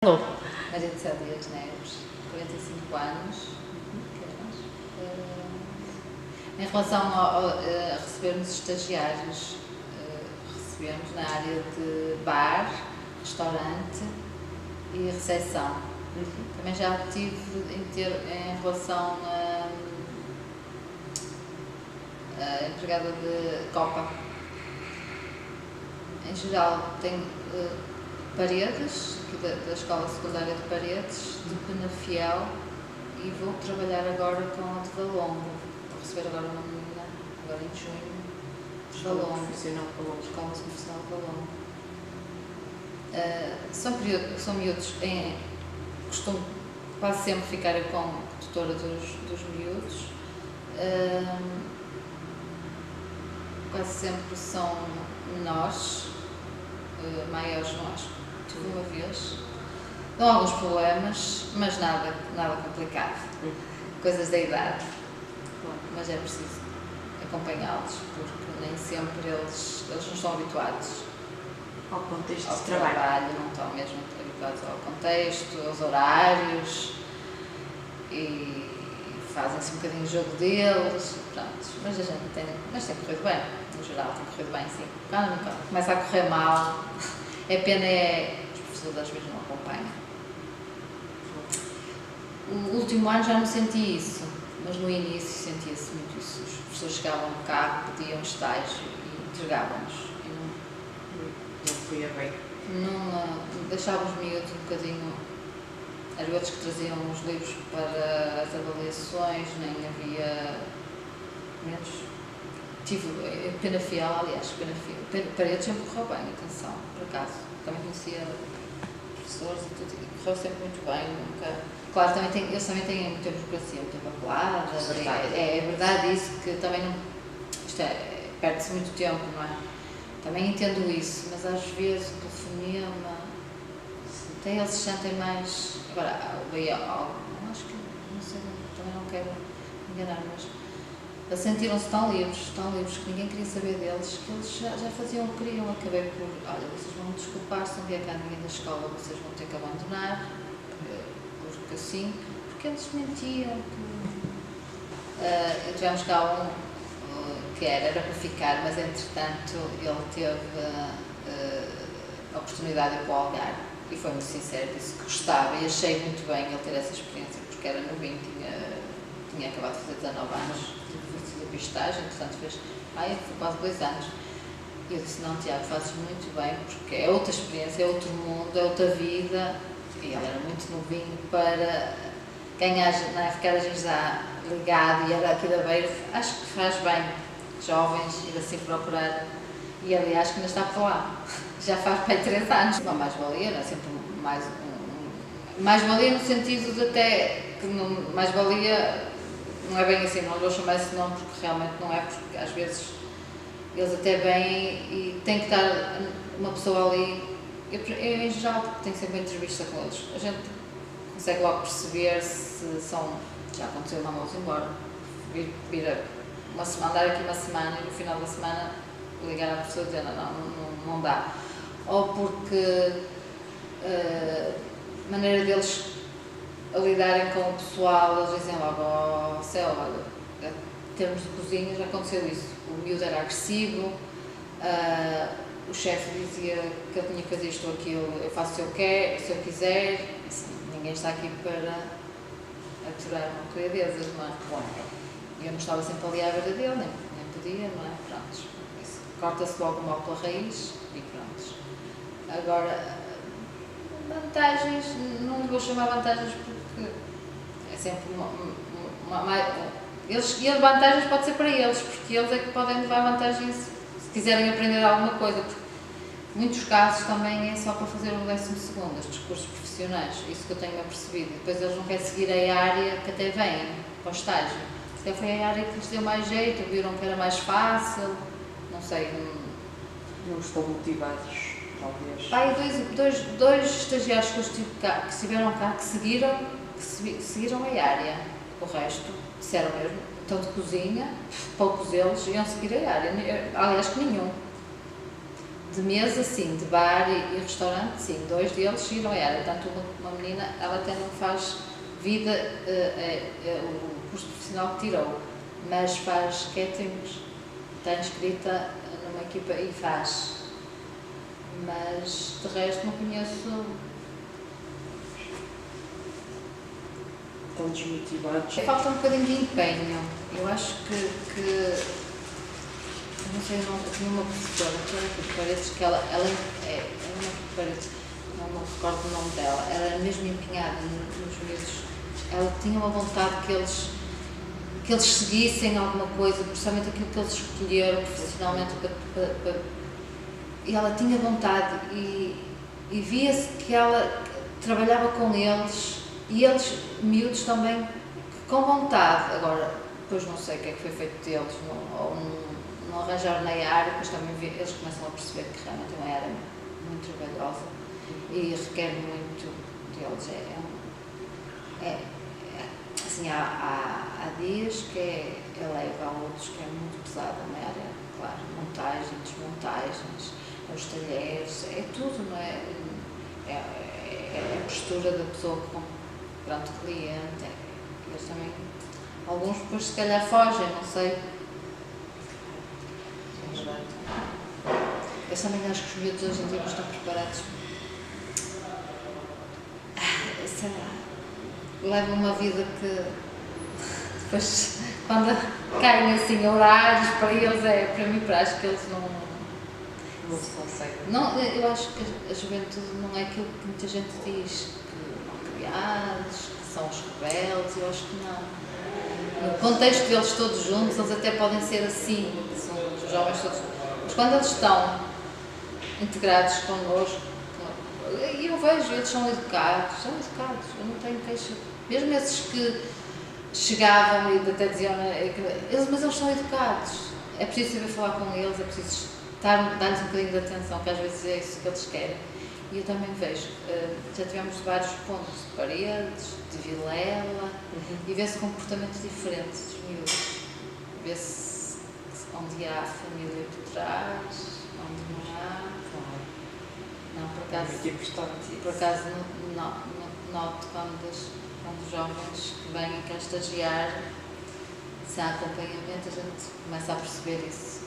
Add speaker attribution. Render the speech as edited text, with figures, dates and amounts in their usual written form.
Speaker 1: Alô.
Speaker 2: Maria de Célias Neves, 45 anos. Em relação a recebermos estagiários, recebemos na área de bar, restaurante e recepção. Também já tive em relação a empregada de copa. Em geral, tenho Paredes, da Escola Secundária de Paredes, de Penafiel, e vou trabalhar agora com a de Valongo. Vou receber agora uma menina, agora em junho, de Valongo. Escola Profissional Valongo. São miúdos, costumo quase sempre ficar como tutora dos miúdos. Quase sempre são menores, maiores não acho. Tive uma vez, dão alguns problemas, mas nada complicado, coisas da idade, mas é preciso acompanhá-los, porque nem sempre eles não estão habituados
Speaker 1: ao contexto
Speaker 2: ao
Speaker 1: de trabalho,
Speaker 2: não estão mesmo habituados ao contexto, aos horários, e fazem-se um bocadinho o jogo deles, pronto, mas tem corrido bem, no geral tem corrido bem, sim. Quando começa a correr mal, é pena os professores às vezes não acompanham. O último ano já não senti isso, mas no início sentia-se muito isso. Os professores chegavam cá, pediam estágio e entregavam-nos.
Speaker 1: Não fui a bem.
Speaker 2: Não deixavam os miúdos um bocadinho. Eram outros que traziam os livros para as avaliações, nem havia menos. Tive Penafiel, aliás, Paredes sempre correu bem, atenção, por acaso. Também conhecia professores e tudo, e correu sempre muito bem, nunca. Claro, eles também têm muita burocracia, muita papelada, é verdade isso, que também não. Perde-se muito tempo, não é? Também entendo isso, mas às vezes o telefonema, até eles se sentem mais. Agora, acho que, não sei, também não quero enganar, mas. Eles sentiram-se tão livres que ninguém queria saber deles, que eles já faziam o que queriam. Acabei por, olha, vocês vão me desculpar, se não vier cá ninguém da escola, vocês vão ter que abandonar, porque assim, porque eles mentiam. Tivemos cá que era para ficar, mas entretanto ele teve a oportunidade de ir para o Algarve e foi muito sincero, disse que gostava, e achei muito bem ele ter essa experiência, porque era novinho, tinha acabado de fazer 19 anos. De estágio, entretanto foi quase 2 anos. E eu disse, não, Tiago, fazes muito bem, porque é outra experiência, é outro mundo, é outra vida. E ele era muito novinho para ganhar, não é, ficar já ligado, e era aqui da beira. Acho que faz bem, jovens, ir assim procurar. E aliás, que ainda está por lá. Já faz para 3 anos. Uma mais-valia, não é sempre mais-valia no sentido de até que mais-valia. Não é bem assim, não vou chamar esse nome porque realmente não é, porque às vezes eles até vêm e tem que estar uma pessoa ali. Eu em geral tenho sempre uma entrevista com eles. A gente consegue logo perceber se são. Já aconteceu, mandá-los embora. Vir uma semana, andar aqui uma semana e no final da semana ligar à pessoa e dizer não dá. Ou porque a maneira deles a lidarem com o pessoal, eles dizem logo, oh céu, olha, em termos de cozinha já aconteceu isso, o miúdo era agressivo, o chefe dizia que eu tinha que fazer isto ou aquilo, eu faço se eu quiser, assim, ninguém está aqui para aturar uma coisa não é? E eu não estava sempre ali à beira dele, nem podia, não é? Prontos, corta-se logo mal pela raiz e prontos. Agora, vantagens, não vou chamar vantagens porque é sempre e as vantagens pode ser para eles, porque eles é que podem levar vantagens se quiserem aprender alguma coisa, porque muitos casos também é só para fazer o 12º, estes cursos profissionais, isso que eu tenho apercebido, depois eles não querem seguir a área que até vêm para o estágio, até foi a área que lhes deu mais jeito, viram que era mais fácil, não sei.
Speaker 1: Não estão motivados.
Speaker 2: Dois estagiários que estiveram cá que seguiram a área. O resto disseram mesmo, estão de cozinha, poucos deles iam seguir a área. Aliás, que nenhum. de mesa, sim, de bar e restaurante, sim. 2 deles seguiram a área. Tanto uma menina, ela até não faz vida, o curso profissional que tirou, mas faz caterings, está inscrita numa equipa e faz. Mas de resto não conheço.
Speaker 1: Estão desmotivados.
Speaker 2: Falta um bocadinho de empenho. Eu acho que eu não sei o nome, eu tinha uma professora, que era aqui de Paredes, que ela é uma de Paredes, não me recordo o nome dela, ela era mesmo empenhada nos miúdos. Ela tinha uma vontade que eles seguissem alguma coisa, precisamente aquilo que eles escolheram profissionalmente e ela tinha vontade e via-se que ela trabalhava com eles e eles, miúdos também, com vontade. Agora, depois não sei o que é que foi feito deles, ou não arranjaram na área, depois também eles começam a perceber que realmente é uma área muito trabalhosa e requer muito deles. Assim, há dias que é leve, há outros que é muito pesado, uma área, claro, montagens, desmontagens, os talheres, é tudo, não é? É a postura da pessoa que perante o cliente, eles também, alguns depois se calhar fogem, não sei. Eu também acho que os miúdos hoje em dia não estão preparados. Sei lá, levam uma vida que depois, quando caem assim horários para eles, para mim, acho que eles não
Speaker 1: se conseguem.
Speaker 2: Não, eu acho que a juventude não é aquilo que muita gente diz, que não criados, que são os rebeldes. Eu acho que não. No contexto deles todos juntos, eles até podem ser assim, são os jovens todos, mas quando eles estão integrados connosco, e eu vejo, eles são educados, eu não tenho queixa. Mesmo esses que chegavam e até diziam, mas eles são educados. É preciso saber falar com eles, é preciso dar-lhes um bocadinho de atenção, que às vezes é isso que eles querem. E eu também vejo, já tivemos vários pontos de Paredes, de Vilela, e vê-se comportamentos diferentes dos miúdos. Vê-se onde há família por trás, onde não há. Não, por acaso noto quando os jovens que vêm cá estagiar, se há acompanhamento, a gente começa a perceber isso.